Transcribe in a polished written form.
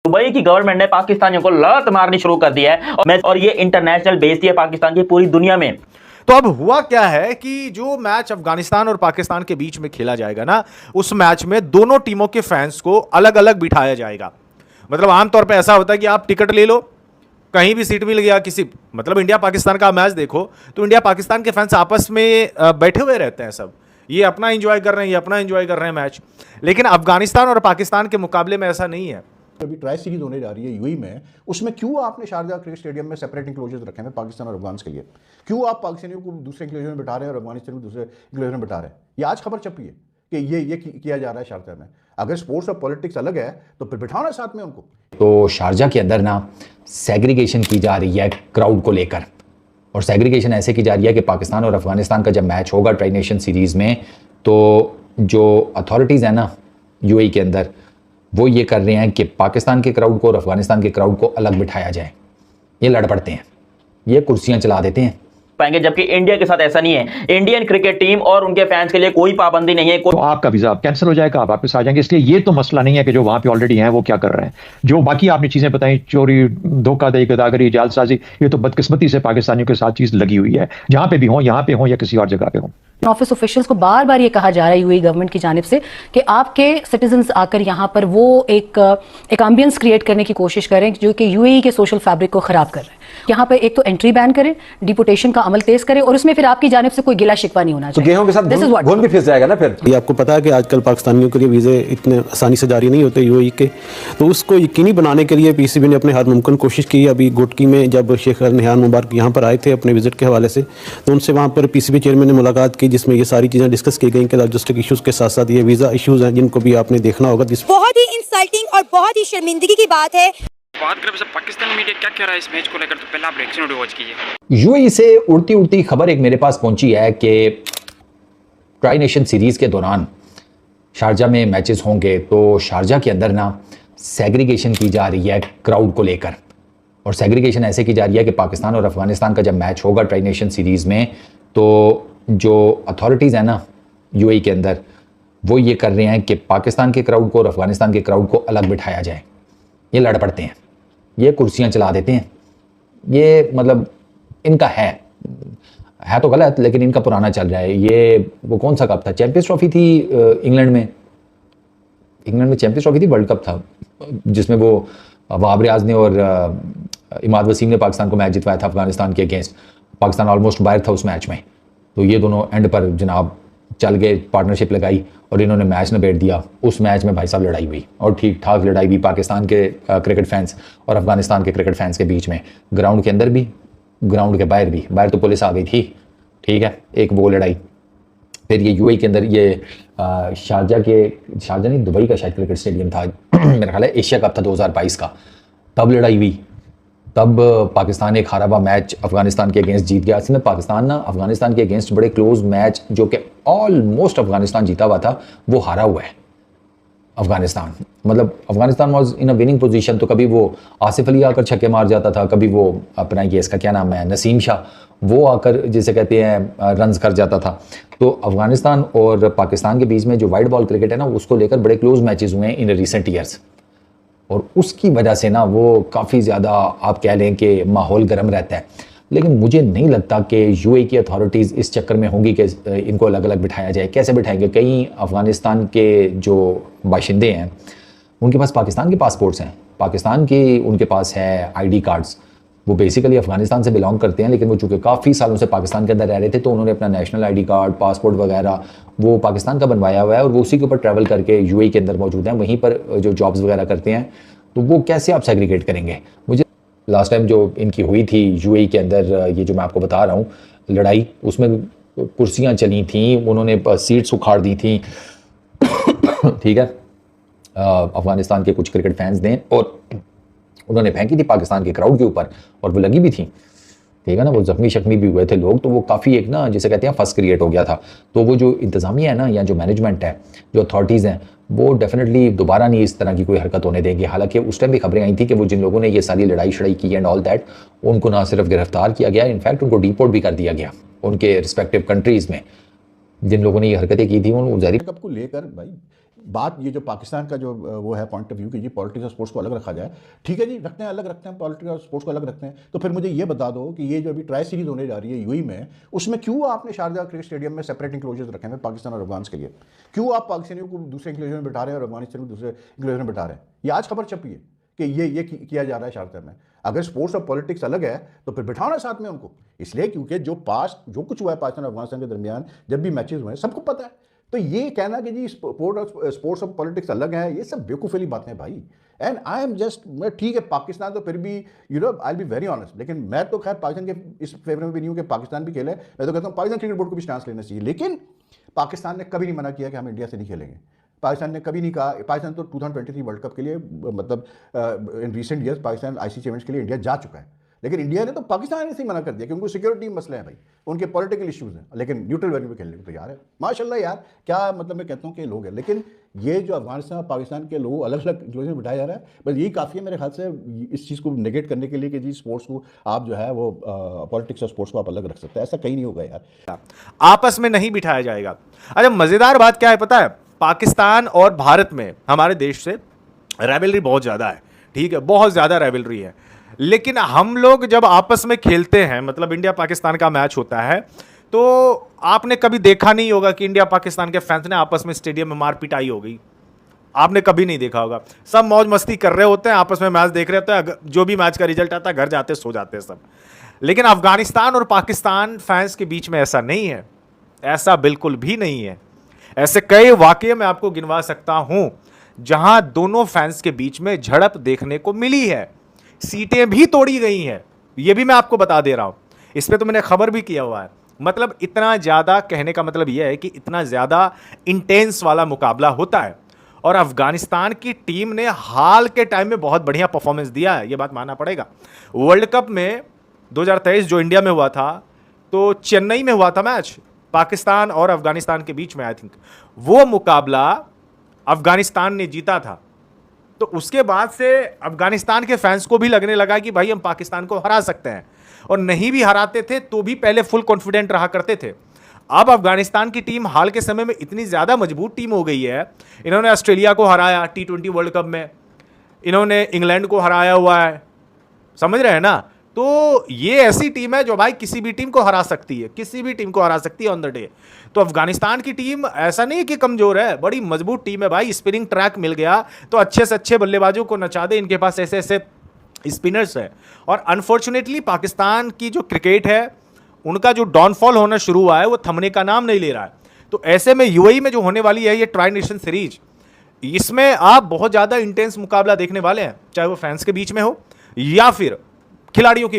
Dubai की government ने पाकिस्तानियों को लात मारनी शुरू कर दी है और ये इंटरनेशनल बेइज्जती है पाकिस्तान की पूरी दुनिया में। तो अब हुआ क्या है कि जो मैच अफगानिस्तान और पाकिस्तान के बीच में खेला जाएगा ना, उस मैच में दोनों टीमों के फैंस को अलग अलग बिठाया जाएगा। मतलब आमतौर पे ऐसा होता है कि आप टिकट ले लो, कहीं भी सीट मिल गया किसी, मतलब इंडिया पाकिस्तान का मैच देखो तो इंडिया पाकिस्तान के फैंस आपस में बैठे हुए रहते हैं, सब ये अपना एंजॉय कर रहे हैं, ये अपना एंजॉय कर रहे हैं मैच। लेकिन अफगानिस्तान और पाकिस्तान के मुकाबले में ऐसा नहीं है। अभी ट्राई सीरीज होने जा रही है यूएई में, उसमें क्यों आपने शारजाह क्रिकेट स्टेडियम में सेपरेट इंक्लोजर्स रखे हैं पाकिस्तान और अफगान के लिए? क्यों आप पाकिस्तानियों को दूसरे इंक्लोजर में बिठा रहे हैं और अफगानिस्तान को दूसरे इंक्लोजर में बिठा रहे हैं? ये आज खबर छपी है कि ये किया जा रहा है शारजाह में। अगर स्पोर्ट्स और पॉलिटिक्स अलग है तो फिर बिठाना साथ में उनको। तो शारजाह के अंदर ना सेग्रीगेशन की जा रही है क्राउड को लेकर, और सेग्रीगेशन ऐसे की जा रही है कि पाकिस्तान और अफगानिस्तान का जब मैच होगा ट्राई नेशन सीरीज़ में, तो जो अथॉरिटीज़ हैं ना यूएई के अंदर, वो ये कर रहे हैं कि पाकिस्तान के क्राउड को और अफगानिस्तान के क्राउड को अलग बिठाया जाए। ये लड़ पड़ते हैं, ये कुर्सियां चला देते हैं पाएंगे, जबकि इंडिया के साथ ऐसा नहीं है। इंडियन क्रिकेट टीम और उनके फैंस के लिए कोई पाबंदी नहीं है। तो आपका वीजा कैंसिल हो जाएगा, आप वापस आ जाएंगे। इसलिए ये तो मसला नहीं है कि जो वहां पे ऑलरेडी हैं वो क्या कर रहे हैं। जो बाकी आपने चीजें बताई, चोरी, धोखाधड़ी, गदागरी, जालसाजी, ये तो बदकिस्मती से पाकिस्तानियों के साथ चीज लगी हुई है, जहां पे भी हो, यहाँ पे हो या किसी और जगह पे हो। ऑफिस ऑफिशियल्स को बार बार ये कहा जा रहा है यूएई गवर्नमेंट की जानिब से कि आपके सिटीजन्स आकर यहाँ पर वो एक एम्बियंस क्रिएट करने की कोशिश करें जो कि यूएई के सोशल फैब्रिक को खराब कर रहे हैं। यहाँ पर एक तो एंट्री बैन करें, डिपोटेशन का अमल तेज करें, और उसमें फिर आपकी जानिब से कोई गिला शिकवा नहीं होना चाहिए। तो गेहूं के साथ घुन भी फिस जाएगा ना फिर। ये आपको पता है कि आजकल पाकिस्तानियों के लिए वीज़े इतने आसानी से जारी नहीं होते यूएई के, तो उसको यकीनी बनाने के लिए पीसीबी ने अपने हर मुमकिन कोशिश की। अभी गुटकी में जब शेख निहान मुबारक यहाँ पर आए थे अपने विजिट के हवाले से, तो उनसे वहाँ पर पीसीबी चेयरमैन ने मुलाकात की, जिसमें ये सारी चीज़ें डिस्कस की गई कि लॉजिस्टिक इशूज़ के साथ साथ ये वीज़ा इशूज़ हैं जिनको भी आपने देखना होगा। बहुत ही इंसल्टिंग और बहुत ही शर्मिंदगी की बात है। बात करें पाकिस्तान मीडिया क्या कह रहा है इस मैच को लेकर, तो पहले आप रिएक्शन वीडियो वॉच कीजिए। यूएई से उड़ती उड़ती खबर एक मेरे पास पहुंची है कि ट्राई नेशन सीरीज के दौरान शारजाह में मैचेस होंगे, तो शारजाह के अंदर ना सेग्रीगेशन की जा रही है क्राउड को लेकर, और सेग्रीगेशन ऐसे की जा रही है कि पाकिस्तान और अफगानिस्तान का जब मैच होगा ट्राई नेशन सीरीज में, तो जो अथॉरिटीज़ हैं ना यूएई के अंदर, वो ये कर रहे हैं कि पाकिस्तान के क्राउड को और अफगानिस्तान के क्राउड को अलग बिठाया जाए। ये लड़ पड़ते हैं, ये कुर्सियां चला देते हैं। ये मतलब इनका है तो गलत, लेकिन इनका पुराना चल रहा है। ये वो कौन सा कप था, चैंपियंस ट्रॉफी थी इंग्लैंड में चैंपियंस ट्रॉफी थी, वर्ल्ड कप था, जिसमें वो बाबर आज़म ने और इमाद वसीम ने पाकिस्तान को मैच जितवाया था अफगानिस्तान के अगेंस्ट। पाकिस्तान ऑलमोस्ट बाहर था उस मैच में, तो ये दोनों एंड पर जनाब चल गए, पार्टनरशिप लगाई और इन्होंने मैच निबेड़ दिया। उस मैच में भाई साहब लड़ाई हुई, और ठीक ठाक लड़ाई हुई पाकिस्तान के क्रिकेट फैंस और अफगानिस्तान के क्रिकेट फैंस के बीच में, ग्राउंड के अंदर भी, ग्राउंड के बाहर भी। बाहर तो पुलिस आ गई थी, ठीक है, एक वो लड़ाई। फिर ये यूएई के अंदर ये शारजाह नहीं, दुबई का शायद क्रिकेट स्टेडियम था मेरा ख्याल है, एशिया कप था 2022 का, तब लड़ाई हुई। तब पाकिस्तान एक हारा हुआ मैच अफगानिस्तान के अगेंस्ट जीत गया। असल में पाकिस्तान ना अफगानिस्तान के अगेंस्ट बड़े क्लोज मैच जो कि ऑलमोस्ट अफगानिस्तान जीता हुआ था, वो हारा हुआ है अफगानिस्तान। मतलब Afghanistan was in a winning position, तो कभी वो आसिफ अली आकर छक्के मार जाता था, कभी वो अपना ये इसका क्या नाम है, नसीम शाह, वो आकर जिसे कहते हैं रन्स कर जाता था। तो अफगानिस्तान और पाकिस्तान के बीच में जो वाइड बॉल क्रिकेट है ना, उसको लेकर बड़े क्लोज मैचेस हुए हैं इन रिसेंट ईयर्स, और उसकी वजह से ना वो काफ़ी ज़्यादा आप कह लें कि माहौल गर्म रहता है। लेकिन मुझे नहीं लगता कि यूएई की अथॉरिटीज़ इस चक्कर में होंगी कि इनको अलग अलग बिठाया जाए। कैसे बिठाएंगे? कई अफ़गानिस्तान के जो बाशिंदे हैं उनके पास पाकिस्तान के पासपोर्ट्स हैं, पाकिस्तान की उनके पास है आईडी कार्ड्स, वो बेसिकली अफ़गानिस्तान से बिलोंग करते हैं, लेकिन वो चूँकि काफ़ी सालों से पाकिस्तान के अंदर रह रहे थे, तो उन्होंने अपना नेशनल आईडी कार्ड, पासपोर्ट वगैरह वो पाकिस्तान का बनवाया हुआ है, और वो उसी के ऊपर ट्रैवल करके यूएई के अंदर मौजूद हैं, वहीं पर जो जॉब्स वगैरह करते हैं। तो वो कैसे आप सेग्रीगेट करेंगे? मुझे लास्ट टाइम जो इनकी हुई थी यूएई के अंदर, ये जो मैं आपको बता रहा हूँ लड़ाई, उसमें कुर्सियाँ चली थी, उन्होंने सीट्स उखाड़ दी थी ठीक है, अफगानिस्तान के कुछ क्रिकेट फैंस ने, और उन्होंने फेंकी थी पाकिस्तान के क्राउड के ऊपर, और वो लगी भी थी, ठीक है ना। वो जख्मी शख्मी भी हुए थे लोग, तो वो काफ़ी एक ना जिसे कहते हैं फस क्रिएट हो गया था। तो वो जो इंतज़ामिया है ना, या जो मैनेजमेंट है, जो अथॉरिटीज़ हैं, वो डेफिनेटली दोबारा नहीं इस तरह की कोई हरकत होने देंगे। हालांकि उस टाइम भी खबरें आई थी कि वो जिन लोगों ने ये सारी लड़ाई शड़ाई की एंड ऑल दैट, उनको ना सिर्फ गिरफ्तार किया गया, इनफैक्ट उनको डिपोर्ट भी कर दिया गया उनके रिस्पेक्टिव कंट्रीज़ में। जिन लोगों ने ये हरकतें की थी उन कप को लेकर भाई बात ये जो पाकिस्तान का जो वो है पॉइंट ऑफ व्यू कि जी पॉलिटिक्स और स्पोर्ट्स को अलग रखा जाए, ठीक है जी, रखते हैं, अलग रखते हैं, पॉलिटिक्स और स्पोर्ट्स को अलग रखते हैं। तो फिर मुझे ये बता दो कि ये जो अभी ट्राई सीरीज होने जा रही है यूएई में, उसमें क्यों आपने शारजाह क्रिकेट स्टेडियम में सेपरेट इंक्लोजर्स रखे हैं पाकिस्तान और अफगान के लिए? क्यों आप पाकिस्तानियों को दूसरे इंक्लोजर में बिठा रहे हैं और अफगानिस्तान को दूसरे इंक्लोजर में बिठा रहे हैं? ये आज खबर छपी है कि ये किया जा रहा है शारजाह में। अगर स्पोर्ट्स और पॉलिटिक्स अलग है तो फिर बिठाओ ना साथ में उनको, इसलिए क्योंकि जो कुछ हुआ है पाकिस्तान और अफगानिस्तान के दरमियान जब भी मैचेस हुए हैं सबको पता है। तो ये कहना कि जी स्पोर्ट्स और पॉलिटिक्स अलग है, ये सब बेवकूफ़ी बातें हैं भाई। एंड आई एम जस्ट, ठीक है पाकिस्तान तो फिर भी I will be very honest, लेकिन मैं तो खैर पाकिस्तान के इस फेवर में भी नहीं हूँ कि पाकिस्तान भी खेले। मैं तो कहता हूँ पाकिस्तान क्रिकेट बोर्ड को भी स्टांस लेना चाहिए, लेकिन पाकिस्तान ने कभी नहीं मना किया कि हम इंडिया से नहीं खेलेंगे। पाकिस्तान ने कभी नहीं कहा, पाकिस्तान तो 2023 वर्ल्ड कप के लिए मतलब in recent years Pakistan ICC events के लिए इंडिया जा चुका है, लेकिन इंडिया ने तो पाकिस्तान से मना कर दिया क्योंकि सिक्योरिटी मसले हैं भाई, उनके पॉलिटिकल इश्यूज हैं, लेकिन न्यूट्रल वेन्यू में खेलने को तैयार है। माशाल्लाह यार, क्या मतलब मैं कहता हूँ कि लोग हैं, लेकिन ये जो अफगानिस्तान और पाकिस्तान के लोग अलग अलग इंक्लूजन में बिठाया जा रहा है, बस यही काफ़ी है मेरे ख्याल से इस चीज़ को नेगेट करने के लिए कि जी स्पोर्ट्स को आप जो है वो पॉलिटिक्स और स्पोर्ट्स को आप अलग रख सकते हैं। ऐसा कहीं नहीं होगा यार, आपस में नहीं बिठाया जाएगा। अच्छा, मज़ेदार बात क्या है पता है, पाकिस्तान और भारत में हमारे देश से राइवलरी बहुत ज़्यादा है, ठीक है, बहुत ज़्यादा राइवलरी है, लेकिन हम लोग जब आपस में खेलते हैं, मतलब इंडिया पाकिस्तान का मैच होता है, तो आपने कभी देखा नहीं होगा कि इंडिया पाकिस्तान के फैंस ने आपस में स्टेडियम में मार पिटाई हो गई। आपने कभी नहीं देखा होगा। सब मौज मस्ती कर रहे होते हैं, आपस में मैच देख रहे होते हैं, जो भी मैच का रिजल्ट आता है घर जाते सो जाते हैं सब। लेकिन अफगानिस्तान और पाकिस्तान फैंस के बीच में ऐसा नहीं है, ऐसा बिल्कुल भी नहीं है। ऐसे कई वाकये मैं आपको गिनवा सकता हूं जहां दोनों फैंस के बीच में झड़प देखने को मिली है, सीटें भी तोड़ी गई हैं, यह भी मैं आपको बता दे रहा हूं। इस पे तो मैंने खबर भी किया हुआ है। मतलब इतना ज़्यादा, कहने का मतलब यह है कि इतना ज़्यादा इंटेंस वाला मुकाबला होता है। और अफगानिस्तान की टीम ने हाल के टाइम में बहुत बढ़िया परफॉर्मेंस दिया है, यह बात मानना पड़ेगा। वर्ल्ड कप में 2023 जो इंडिया में हुआ था, तो चेन्नई में हुआ था मैच पाकिस्तान और अफगानिस्तान के बीच में, आई थिंक वो मुकाबला अफगानिस्तान ने जीता था। तो उसके बाद से अफगानिस्तान के फैंस को भी लगने लगा कि भाई हम पाकिस्तान को हरा सकते हैं, और नहीं भी हराते थे तो भी पहले फुल कॉन्फिडेंट रहा करते थे। अब अफगानिस्तान की टीम हाल के समय में इतनी ज़्यादा मजबूत टीम हो गई है, इन्होंने ऑस्ट्रेलिया को हराया T20 वर्ल्ड कप में, इन्होंने इंग्लैंड को हराया हुआ है, समझ रहे हैं ना। तो ये ऐसी टीम है जो भाई किसी भी टीम को हरा सकती है, किसी भी टीम को हरा सकती है ऑन द डे। तो अफगानिस्तान की टीम ऐसा नहीं कि कमजोर है, बड़ी मजबूत टीम है भाई। स्पिनिंग ट्रैक मिल गया तो अच्छे से अच्छे बल्लेबाजों को नचा दे, इनके पास ऐसे ऐसे स्पिनर्स है। और अनफॉर्चुनेटली पाकिस्तान की जो क्रिकेट है, उनका जो डाउनफॉल होना शुरू हुआ है वो थमने का नाम नहीं ले रहा है। तो ऐसे में यूएई में जो होने वाली है ये ट्राई नेशन सीरीज, इसमें आप बहुत ज़्यादा इंटेंस मुकाबला देखने वाले हैं, चाहे वो फैंस के बीच में हो या फिर खिलाड़ियों की